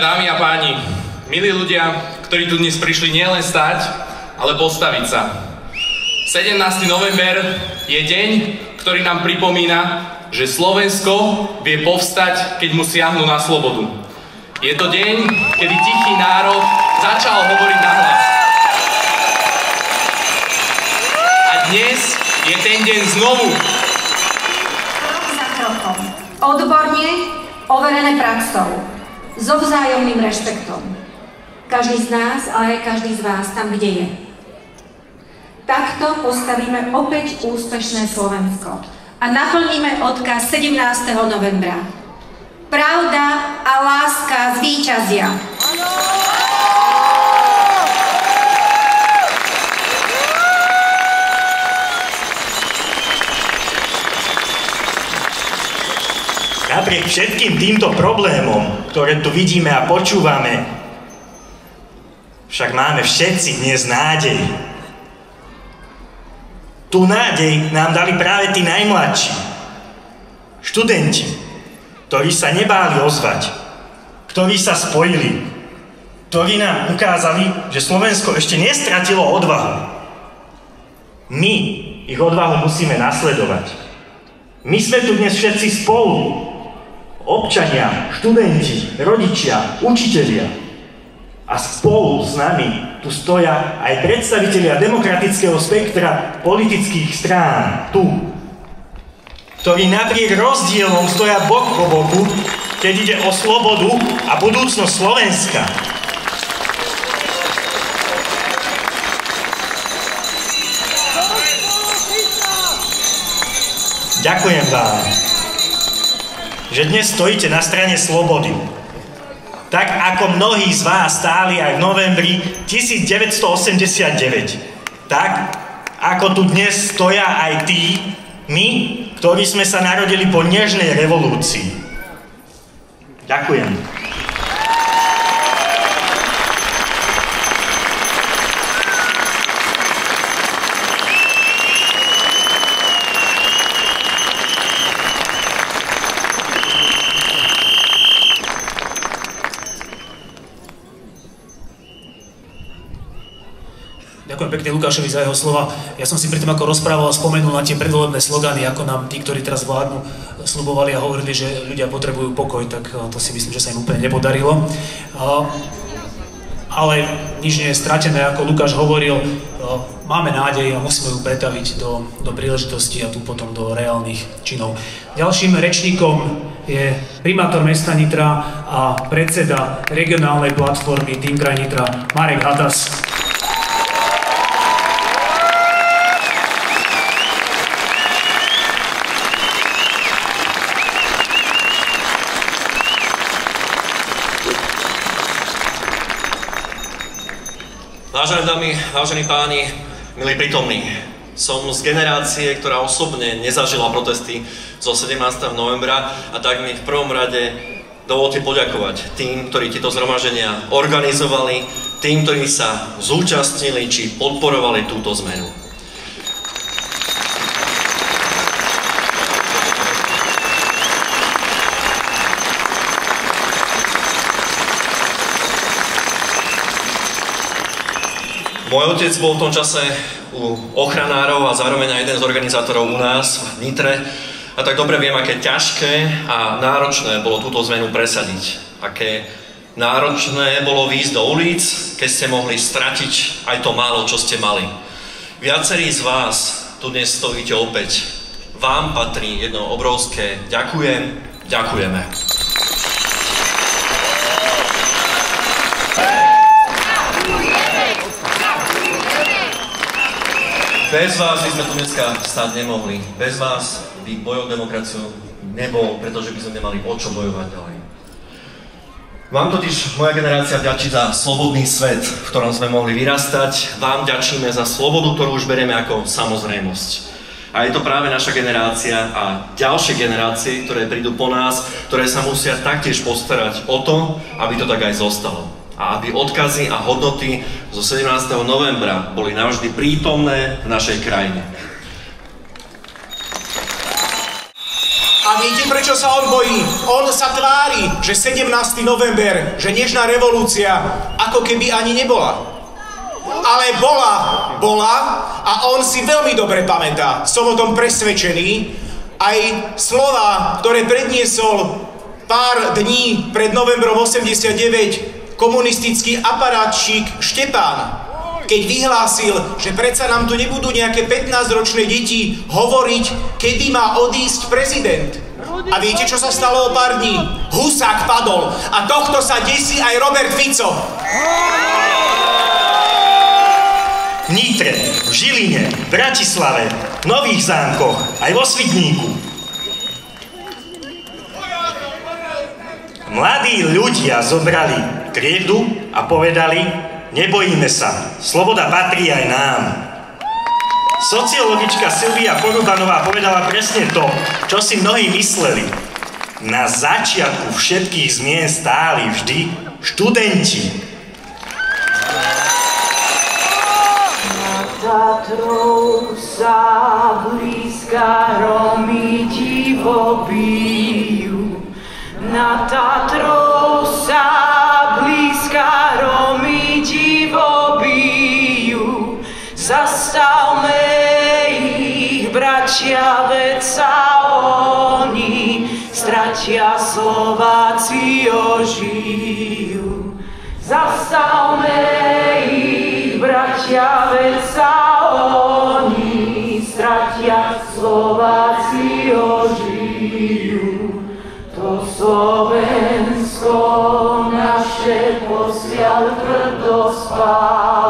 dámy a páni, milí ľudia, ktorí tu dnes prišli nielen stať, ale postaviť sa. 17. november je deň, ktorý nám pripomína, že Slovensko vie povstať, keď mu siahnu na slobodu. Je to deň, kedy tichý národ začal hovoriť nahlas. A dnes je ten deň znovu. Krok za krokom. Odborne, overené praxou. So vzájomným rešpektom. Každý z nás, ale aj každý z vás tam, kde je. Takto postavíme opäť úspešné Slovensko a naplníme odkaz 17. novembra. Pravda a láska zvíťazia. Napriek všetkým týmto problémom, ktoré tu vidíme a počúvame, však máme všetci dnes nádej. Tú nádej nám dali práve tí najmladší. Študenti, ktorí sa nebáli ozvať, ktorí sa spojili, ktorí nám ukázali, že Slovensko ešte nestratilo odvahu. My ich odvahu musíme nasledovať. My sme tu dnes všetci spolu. Občania, študenti, rodičia, učitelia. A spolu s nami tu stoja aj predstavitelia demokratického spektra politických strán, tu, ktorí napriek rozdielom stoja bok po boku, keď ide o slobodu a budúcnosť Slovenska. Ďakujem vám, že dnes stojíte na strane slobody. Tak ako mnohí z vás stáli aj v novembri 1989. Tak ako tu dnes stoja aj tí, my, ktorí sme sa narodili po nežnej revolúcii. Ďakujem. Ďakujem pekne Lukášovi za jeho slova. Ja som si pri tom, ako rozprával, spomenul na tie predvolebné slogany, ako nám tí, ktorí teraz vládnu, sľubovali a hovorili, že ľudia potrebujú pokoj, tak to si myslím, že sa im úplne nepodarilo. Ale nič nie je stratené, ako Lukáš hovoril, máme nádej a musíme ju pretaviť do príležitosti a tu potom do reálnych činov. Ďalším rečníkom je primátor mesta Nitra a predseda regionálnej platformy Tým kraj Nitra Marek Hatas. Vážené dámy, vážení páni, milí prítomní, som z generácie, ktorá osobne nezažila protesty zo 17. novembra a tak mi v prvom rade dovolte poďakovať tým, ktorí tieto zhromaždenia organizovali, tým, ktorí sa zúčastnili či podporovali túto zmenu. Môj otec bol v tom čase u ochranárov a zároveň aj jeden z organizátorov u nás v Nitre a tak dobre viem, aké ťažké a náročné bolo túto zmenu presadiť. Aké náročné bolo výjsť do ulic, keď ste mohli stratiť aj to málo, čo ste mali. Viacerí z vás tu dnes stojíte opäť. Vám patrí jedno obrovské ďakujem, ďakujeme. Bez vás by sme tu dneska stať nemohli. Bez vás by boj o demokraciu nebol, pretože by sme nemali o čo bojovať ďalej. Vám totiž moja generácia vďačí za slobodný svet, v ktorom sme mohli vyrastať. Vám vďačíme za slobodu, ktorú už berieme ako samozrejmosť. A je to práve naša generácia a ďalšie generácie, ktoré prídu po nás, ktoré sa musia taktiež postarať o to, aby to tak aj zostalo. A aby odkazy a hodnoty zo 17. novembra boli navždy prítomné v našej krajine. A A viete, prečo sa on bojí? On sa tvári, že 17. november, že nežná revolúcia ako keby ani nebola. Ale bola a on si veľmi dobre pamätá. Som o tom presvedčený. Aj slova, ktoré predniesol pár dní pred novembrom 89 komunistický aparátčík Štepán, keď vyhlásil, že predsa nám tu nebudú nejaké 15-ročné deti hovoriť, kedy má odísť prezident. A viete, čo sa stalo o pár dní? Husák padol a tohto sa desí aj Robert Fico. V Nitre, v Žiline, v Bratislave, v Nových Zámkoch, aj vo Svidníku. Mladí ľudia zobrali kriedu a povedali: nebojíme sa, sloboda patrí aj nám. Sociologička Silvia Porubanová povedala presne to, čo si mnohí mysleli. Na začiatku všetkých zmien stáli vždy študenti. Tatrou sa blízka Romy divo bijú. Na Tatrou sa blízka Romy divo bijú. Zastavme ich, bratia, veď sa oni stratia, Slováci ožijú. Zastavme ich, bratia, veď sa oni stratia, Slováci ožijú. To Slovensko naše posiaľ tvrdo spá.